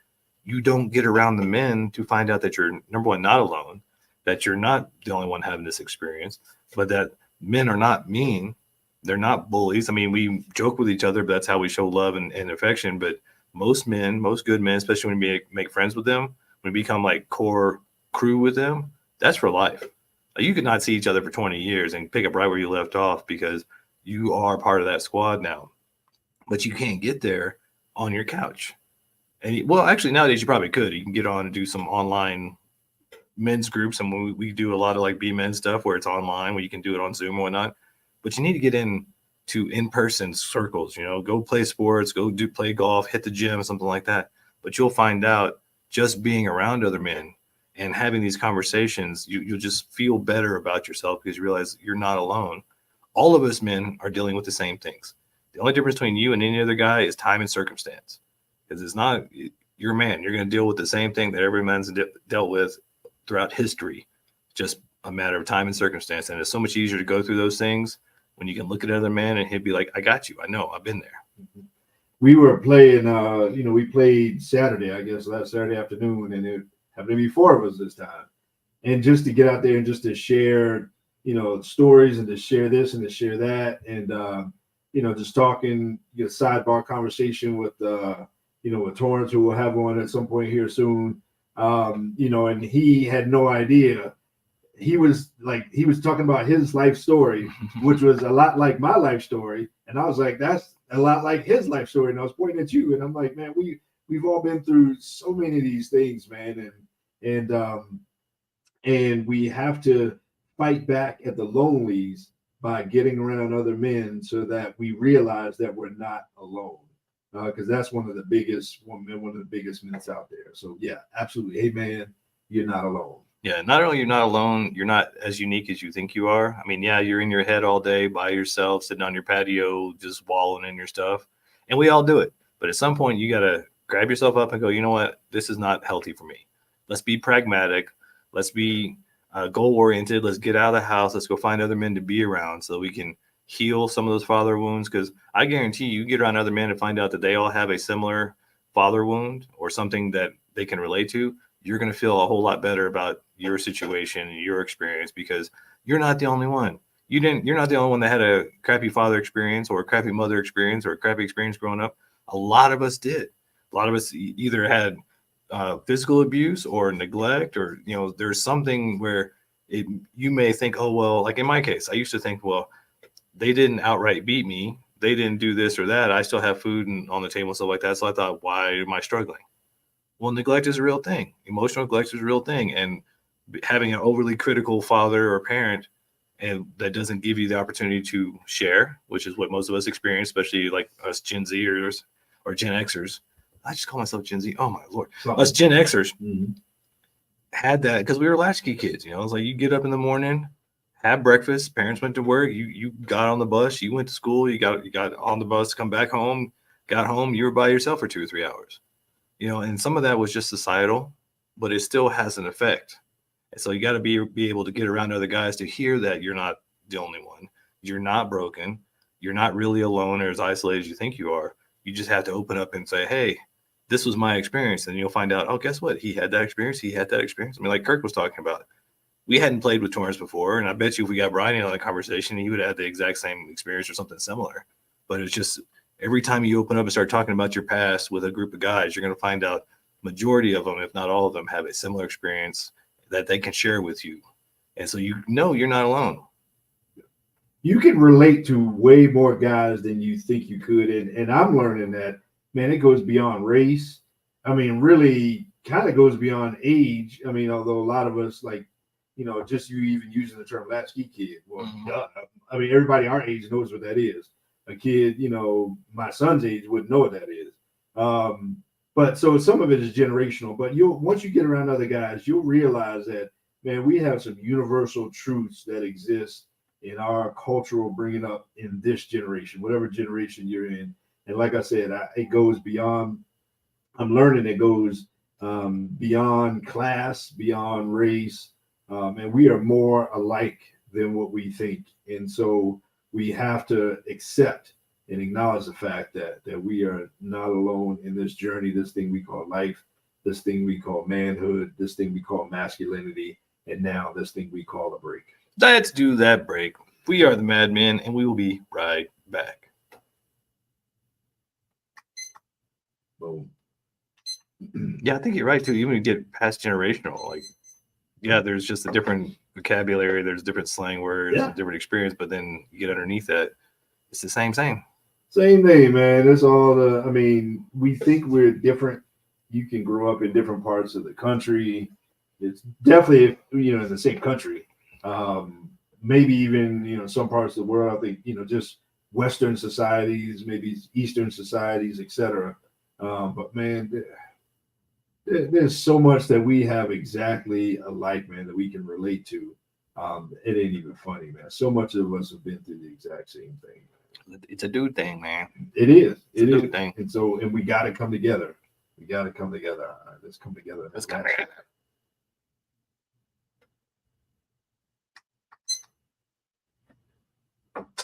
you don't get around the men to find out that you're, number one, not alone, that you're not the only one having this experience, but that men are not mean. They're not bullies. I mean, we joke with each other, but that's how we show love and affection. But most men, most good men, especially when we make friends with them, when we become like core crew with them, that's for life. You could not see each other for 20 years and pick up right where you left off, because you are part of that squad now. But you can't get there on your couch. And well, actually, nowadays you probably could. You can get on and do some online men's groups, and we do a lot of like B-men stuff where it's online, where you can do it on Zoom or whatnot. But you need to get into in-person circles. Go play sports, play golf, hit the gym, something like that. But you'll find out, just being around other men and having these conversations, you'll just feel better about yourself, because you realize you're not alone. All of us men are dealing with the same things. The only difference between you and any other guy is time and circumstance. Because it's not, you're a man. You're going to deal with the same thing that every man's dealt with throughout history. Just a matter of time and circumstance. And it's so much easier to go through those things when you can look at another man and he'd be like, I got you. I know. I've been there. We were playing, we played Saturday, I guess, last Saturday afternoon, and it happened to be 4 of us this time. And just to get out there and just to share, stories, and to share this and to share that, and, just talking, sidebar conversation with, with Torrance, who we'll have on at some point here soon. And he had no idea. He was talking about his life story, which was a lot like my life story. And I was like, that's a lot like his life story. And I was pointing at you, and I'm like, man, we've all been through so many of these things, man. And we have to fight back at the lonelies by getting around other men, so that we realize that we're not alone. Because that's one of the biggest myths out there. So yeah, absolutely. Hey, man, you're not alone. Yeah, not only you're not alone, you're not as unique as you think you are. I mean, yeah, you're in your head all day by yourself, sitting on your patio, just wallowing in your stuff. And we all do it. But at some point, you got to grab yourself up and go, you know what? This is not healthy for me. Let's be pragmatic. Let's be goal oriented. Let's get out of the house. Let's go find other men to be around so we can heal some of those father wounds. Because I guarantee you get around other men and find out that they all have a similar father wound or something that they can relate to. You're going to feel a whole lot better about your situation, your experience, because you're not the only one. You're not the only one that had a crappy father experience or a crappy mother experience or a crappy experience growing up. A lot of us did. A lot of us either had physical abuse or neglect, or, there's something where you may think, oh, well, like in my case, I used to think, well, they didn't outright beat me. They didn't do this or that. I still have food on the table and stuff like that. So I thought, why am I struggling? Well, neglect is a real thing. Emotional neglect is a real thing. And having an overly critical father or parent and that doesn't give you the opportunity to share, which is what most of us experience, especially like us Gen Zers or Gen Xers. I just call myself Gen Z. Oh my Lord. Us Gen Xers had that because we were latchkey kids. It's like you get up in the morning, have breakfast, parents went to work, you got on the bus, you went to school, you got on the bus, come back home, got home, you were by yourself for 2 or 3 hours. And some of that was just societal, but it still has an effect. And so you got to be able to get around other guys to hear that you're not the only one. You're not broken. You're not really alone or as isolated as you think you are. You just have to open up and say, hey, this was my experience. And you'll find out, oh, guess what? He had that experience. He had that experience. I mean, like Kirk was talking about, we hadn't played with Torrance before. And I bet you if we got Brian in on the conversation, he would have had the exact same experience or something similar. But it's just every time you open up and start talking about your past with a group of guys, you're going to find out majority of them, if not all of them, have a similar experience that they can share with you. And so you're not alone. You can relate to way more guys than you think you could. And I'm learning that, man, it goes beyond race. I mean, really kind of goes beyond age. I mean, although a lot of us just you even using the term latchkey kid. Well, duh. I mean, everybody our age knows what that is. A kid, my son's age wouldn't know what that is. But so some of it is generational, but once you get around other guys, you'll realize that, man, we have some universal truths that exist in our cultural bringing up in this generation, whatever generation you're in. And like I said, it goes beyond, I'm learning it goes beyond class, beyond race. And we are more alike than what we think. And so we have to accept and acknowledge the fact that we are not alone in this journey, this thing we call life, this thing we call manhood, this thing we call masculinity, and now this thing we call a break. Let's do that break. We are the Mad Men, and we will be right back. Boom. Yeah, I think you're right, too. Even when you get past generational, there's just a different vocabulary, there's different slang words, different experience, but then you get underneath that, it's the same. Same thing, man. It's all we think we're different. You can grow up in different parts of the country. It's definitely, in the same country. Maybe even, some parts of the world, I think, just Western societies, maybe Eastern societies, etc. But man, there's so much that we have exactly alike, man, that we can relate to. It ain't even funny, man. So much of us have been through the exact same thing. It's a dude thing, man. It is. It's a dude thing. And we got to come together. All right, let's come together. Let's come together.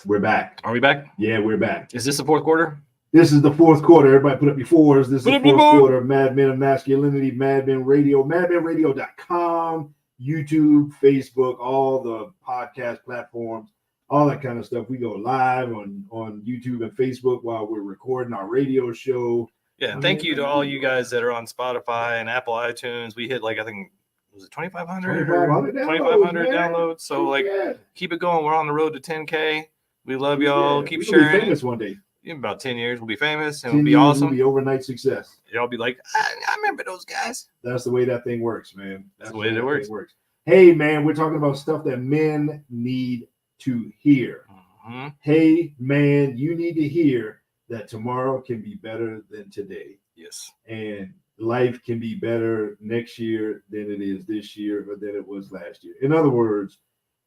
We're back. Are we back? Yeah, we're back. Is this the fourth quarter? This is the fourth quarter. Everybody put up your fours. This is the fourth quarter of Mad Men of Masculinity, Mad Men Radio, madmenradio.com, YouTube, Facebook, all the podcast platforms, all that kind of stuff. We go live on YouTube and Facebook while we're recording our radio show. Yeah, and thank you to all you guys that are on Spotify and Apple iTunes. We hit I think, was it 2,500? 2,500 downloads. So keep it going. We're on the road to 10K. We love y'all. Keep sharing. We'll be famous one day. In about 10 years, we'll be famous and we'll be awesome. We'll be overnight success. Y'all be like, I remember those guys. That's the way that thing works, man. That's the way that works. Hey, man, we're talking about stuff that men need to hear. Mm-hmm. Hey, man, you need to hear that tomorrow can be better than today. Yes. And life can be better next year than it is this year or than it was last year. In other words,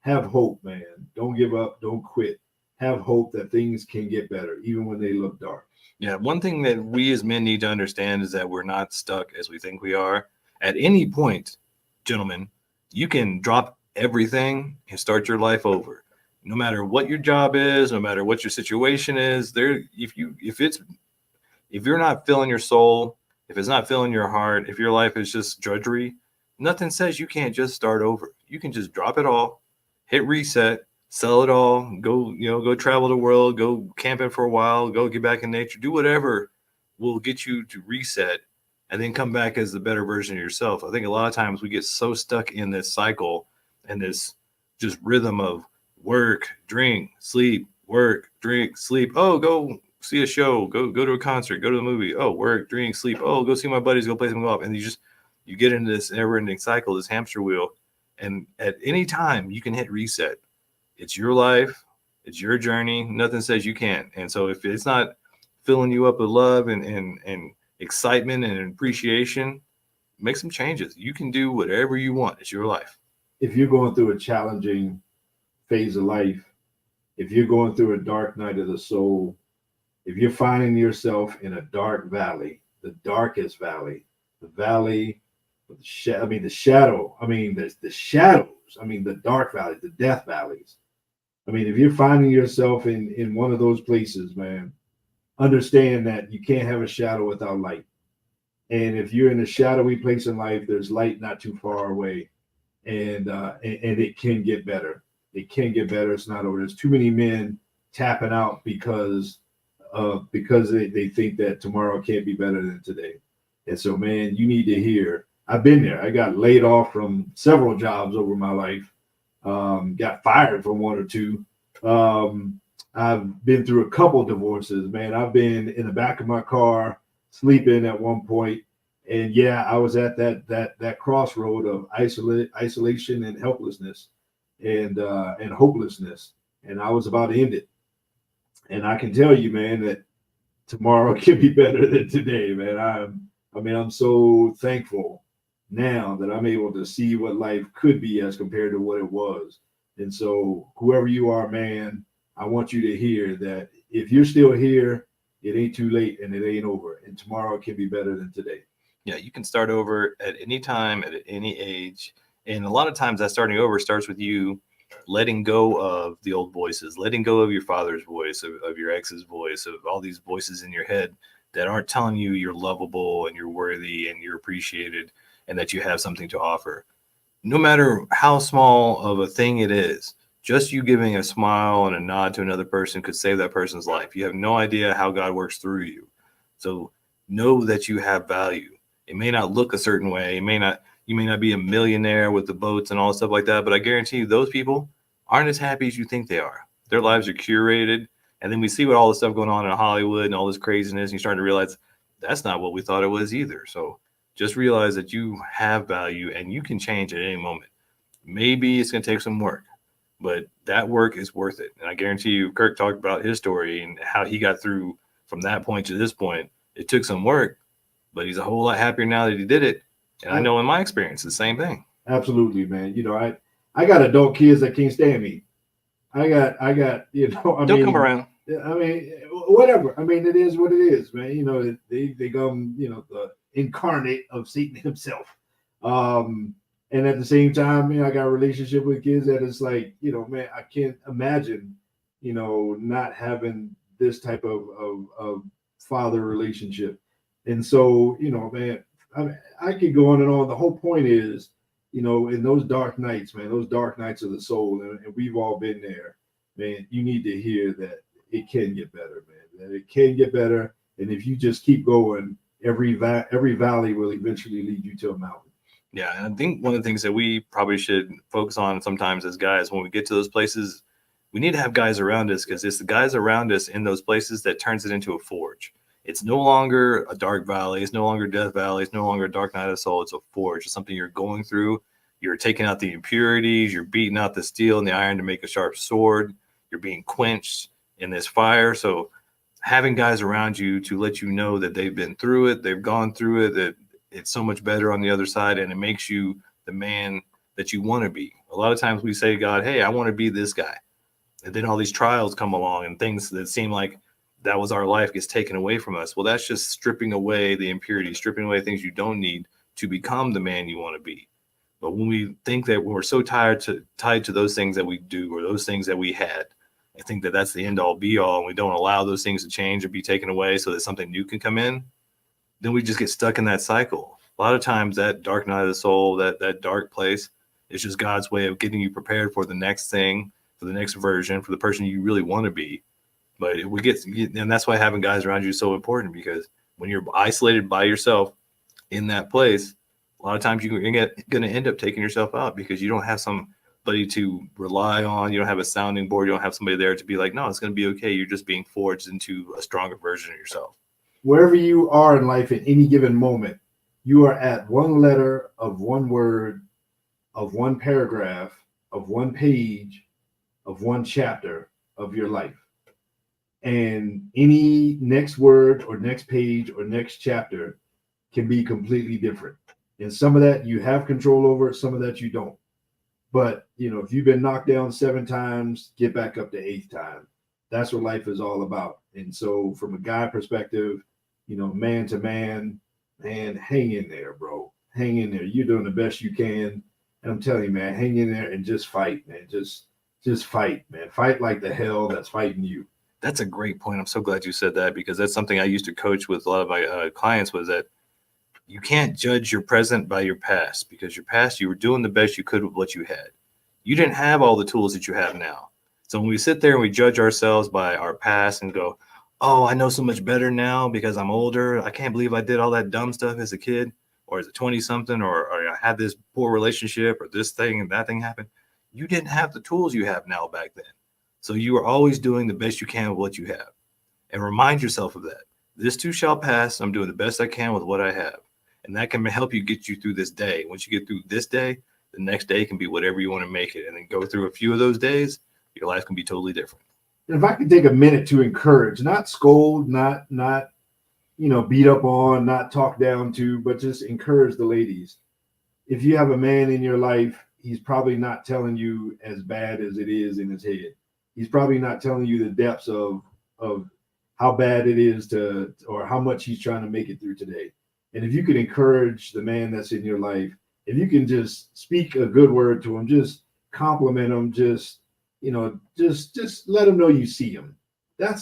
have hope, man. Don't give up. Don't quit. Have hope that things can get better, even when they look dark. Yeah, one thing that we as men need to understand is that we're not stuck as we think we are. At any point, gentlemen, you can drop everything and start your life over. No matter what your job is, no matter what your situation is, there if you're not filling your soul, if it's not filling your heart, if your life is just drudgery, nothing says you can't just start over. You can just drop it all, hit reset, sell it all, go travel the world, go camping for a while, go get back in nature, do whatever will get you to reset and then come back as the better version of yourself. I think a lot of times we get so stuck in this cycle and this just rhythm of work, drink, sleep, work, drink, sleep. Oh, go see a show, go to a concert, go to the movie. Oh, work, drink, sleep. Oh, go see my buddies, go play some golf. And you get into this never-ending cycle, this hamster wheel. And at any time you can hit reset. It's your life, it's your journey. Nothing says you can't. And so if it's not filling you up with love and excitement and appreciation, make some changes. You can do whatever you want. It's your life. If you're going through a challenging phase of life, if you're going through a dark night of the soul, if you're finding yourself in a dark valley, the darkest valley, the valley of the shadow, the shadow, the shadows, the dark valleys, the death valleys. If you're finding yourself in one of those places, man, understand that you can't have a shadow without light. And if you're in a shadowy place in life, there's light not too far away, and it can get better. It can get better. It's not over. There's too many men tapping out because they think that tomorrow can't be better than today. And so, man, you need to hear. I've been there. I got laid off from several jobs over my life. Got fired from one or two. I've been through a couple divorces, man. I've been in the back of my car sleeping at one point, and yeah, I was at that crossroad of isolation and helplessness and hopelessness, and I was about to end it. And I can tell you, man, that tomorrow can be better than today, man. I'm so thankful now that I'm able to see what life could be as compared to what it was. And so whoever you are, man, I want you to hear that if you're still here, it ain't too late and it ain't over. And tomorrow can be better than today. Yeah, you can start over at any time, at any age. And a lot of times that starting over starts with you letting go of the old voices, letting go of your father's voice, of your ex's voice, of all these voices in your head that aren't telling you you're lovable and you're worthy and you're appreciated and that you have something to offer. No matter how small of a thing it is, just you giving a smile and a nod to another person could save that person's life. You have no idea how God works through you. So know that you have value. It may not look a certain way. You may not be a millionaire with the boats and all stuff like that, but I guarantee you those people aren't as happy as you think they are. Their lives are curated. And then we see what all the stuff going on in Hollywood and all this craziness, and you start to realize that's not what we thought it was either. So just realize that you have value and you can change at any moment. Maybe it's going to take some work, but that work is worth it. And I guarantee you, Kirk talked about his story and how he got through from that point to this point. It took some work, but he's a whole lot happier now that he did it. And I know in my experience, the same thing. Absolutely, man. I got adult kids that can't stand me. I got, Don't come around. Whatever. It is what it is, man. They come, the incarnate of Satan himself. And at the same time, I got a relationship with kids that is like, man, I can't imagine, not having this type of father relationship. And so, man, I could go on and on. The whole point is, in those dark nights, man, those dark nights of the soul, and we've all been there, man, you need to hear that it can get better, man, that it can get better. And if you just keep going, every valley will eventually lead you to a mountain. Yeah, and I think one of the things that we probably should focus on sometimes as guys, when we get to those places, we need to have guys around us, because it's the guys around us in those places that turns it into a forge. It's no longer a dark valley. It's no longer Death Valley. It's no longer a dark night of the soul. It's a forge. It's something you're going through. You're taking out the impurities. You're beating out the steel and the iron to make a sharp sword. You're being quenched in this fire. So having guys around you to let you know that they've been through it, they've gone through it, that it's so much better on the other side, and it makes you the man that you want to be. A lot of times we say to God, hey, I want to be this guy. And then all these trials come along and things that seem like that was our life gets taken away from us. Well, that's just stripping away the impurity, stripping away things you don't need to become the man you want to be. But when we think that we're so tied to those things that we do or those things that we had, I think that that's the end all be all, and we don't allow those things to change or be taken away so that something new can come in, then we just get stuck in that cycle. A lot of times that dark night of the soul, that dark place, is just God's way of getting you prepared for the next thing, for the next version, for the person you really want to be. But and that's why having guys around you is so important, because when you're isolated by yourself in that place, a lot of times you're going to end up taking yourself out because you don't have somebody to rely on. You don't have a sounding board. You don't have somebody there to be like, no, it's going to be okay. You're just being forged into a stronger version of yourself. Wherever you are in life at any given moment, you are at one letter of one word, of one paragraph, of one page, of one chapter of your life. And any next word or next page or next chapter can be completely different. And some of that you have control over, some of that you don't. But, if you've been knocked down 7 times, get back up the 8th time. That's what life is all about. And so from a guy perspective, man to man, hang in there, bro. Hang in there. You're doing the best you can. And I'm telling you, man, hang in there and just fight, man. Just fight, man. Fight like the hell that's fighting you. That's a great point. I'm so glad you said that, because that's something I used to coach with a lot of my clients, was that you can't judge your present by your past, because your past, you were doing the best you could with what you had. You didn't have all the tools that you have now. So when we sit there and we judge ourselves by our past and go, oh, I know so much better now because I'm older. I can't believe I did all that dumb stuff as a kid or as a 20-something, or I had this poor relationship or this thing and that thing happened. You didn't have the tools you have now back then. So you are always doing the best you can with what you have. And remind yourself of that. This too shall pass. I'm doing the best I can with what I have. And that can help you get you through this day. Once you get through this day, the next day can be whatever you want to make it. And then go through a few of those days, your life can be totally different. And if I could take a minute to encourage, not scold, not beat up on, not talk down to, but just encourage the ladies. If you have a man in your life, he's probably not telling you as bad as it is in his head. He's probably not telling you the depths of how bad it is or how much he's trying to make it through today. And if you could encourage the man that's in your life, if you can just speak a good word to him, just compliment him, just let him know you see him. That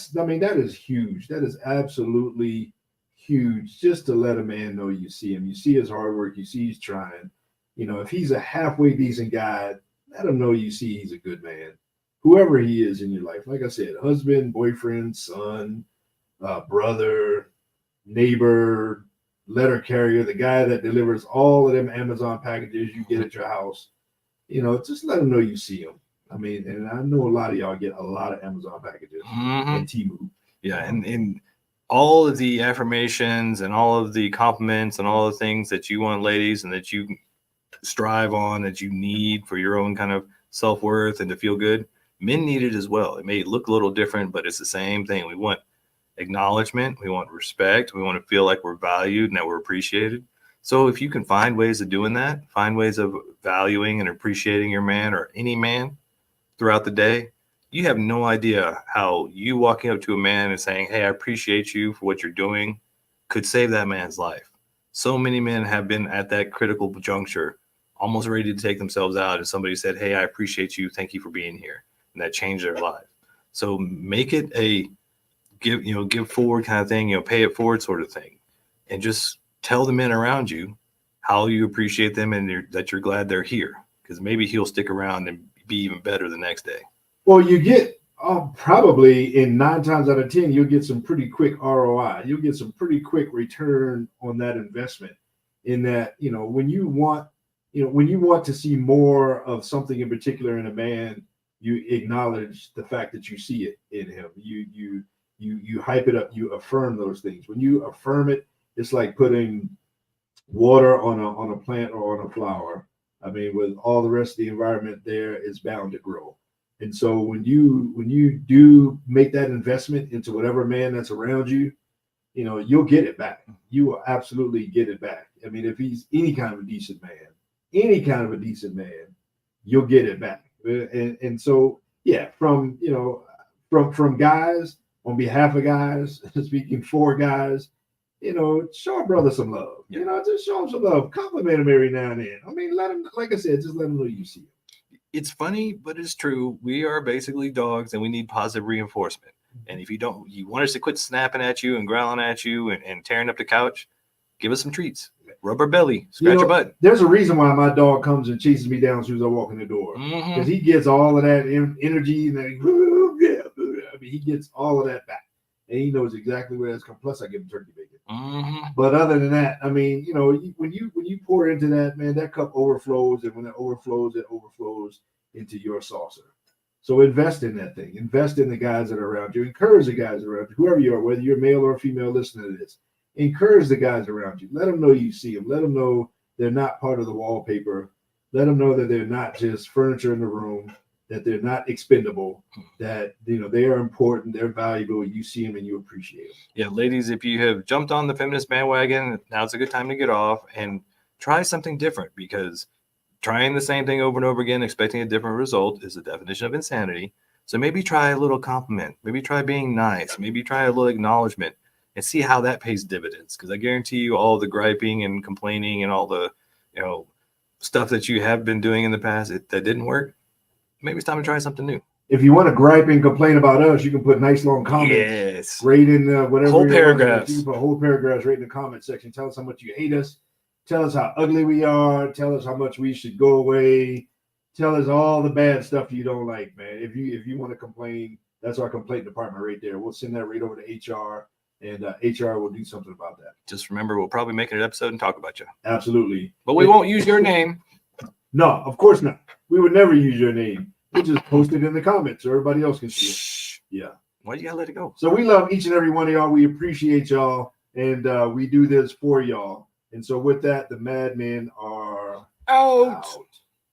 is huge. That is absolutely huge, just to let a man know you see him. You see his hard work. You see he's trying. If he's a halfway decent guy, let him know you see he's a good man. Whoever he is in your life, like I said, husband, boyfriend, son, brother, neighbor, letter carrier, the guy that delivers all of them Amazon packages you get at your house, just let him know you see him. And I know a lot of y'all get a lot of Amazon packages and Temu. Yeah, and all of the affirmations and all of the compliments and all the things that you want, ladies, and that you strive on, that you need for your own kind of self-worth and to feel good, men need it as well. It may look a little different, but it's the same thing. We want acknowledgement. We want respect. We want to feel like we're valued and that we're appreciated. So if you can find ways of doing that, find ways of valuing and appreciating your man or any man throughout the day, you have no idea how you walking up to a man and saying, hey, I appreciate you for what you're doing, could save that man's life. So many men have been at that critical juncture, almost ready to take themselves out, and somebody said, hey, I appreciate you. Thank you for being here. And that changed their life. So make it a give forward kind of thing, pay it forward sort of thing. And just tell the men around you how you appreciate them and that you're glad they're here, because maybe he'll stick around and be even better the next day. Well, you get probably in 9 times out of 10, you'll get some pretty quick ROI. You'll get some pretty quick return on that investment, in that, when you want to see more of something in particular in a man, you acknowledge the fact that you see it in him. You hype it up. You affirm those things. When you affirm it, it's like putting water on a plant or on a flower. With all the rest of the environment there, it's bound to grow. And so when you do make that investment into whatever man that's around you, you'll get it back. You will absolutely get it back. I mean, if he's any kind of a decent man, you'll get it back. And so, yeah, from guys, on behalf of guys, speaking for guys, show a brother some love. Yeah. Just show him some love. Compliment him every now and then. I mean, let him, like I said, just let him know you see him. It's funny, but it's true. We are basically dogs, and we need positive reinforcement. And if you want us to quit snapping at you and growling at you and tearing up the couch, give us some treats. Rub our belly, scratch your butt. There's a reason why my dog comes and chases me down as soon as I walk in the door, because he gets all of that energy and that, I mean, he gets all of that back, and he knows exactly where that's come. Plus, I give him turkey bacon. But other than that, I mean, when you pour into that, man, that cup overflows, and when it overflows into your saucer. So invest in that thing. Invest in the guys that are around you. Encourage the guys around you, whoever you are, whether you're male or female listening to this. Encourage the guys around you. Let them know you see them. Let them know they're not part of the wallpaper. Let them know that they're not just furniture in the room, that they're not expendable, that they are important, they're valuable. You see them and you appreciate them. Yeah, ladies, if you have jumped on the feminist bandwagon, now's a good time to get off and try something different, because trying the same thing over and over again, expecting a different result, is the definition of insanity. So maybe try a little compliment. Maybe try being nice. Maybe try a little acknowledgement and see how that pays dividends. Because I guarantee you, all the griping and complaining and all the stuff that you have been doing in the past that didn't work, maybe it's time to try something new. If you want to gripe and complain about us, you can put nice long comments. Yes. Right in whatever. Whole paragraphs. You can put whole paragraphs right in the comment section. Tell us how much you hate us. Tell us how ugly we are. Tell us how much we should go away. Tell us all the bad stuff you don't like, man. If you want to complain, that's our complaint department right there. We'll send that right over to HR, and HR will do something about that. Just remember, we'll probably make an episode and talk about you. Absolutely. But we won't use your name. No, of course not. We would never use your name. We'll just post it in the comments so everybody else can see it. Shh. Yeah. Why you gotta let it go? So we love each and every one of y'all. We appreciate y'all, and we do this for y'all. And so with that, the Madmen are out.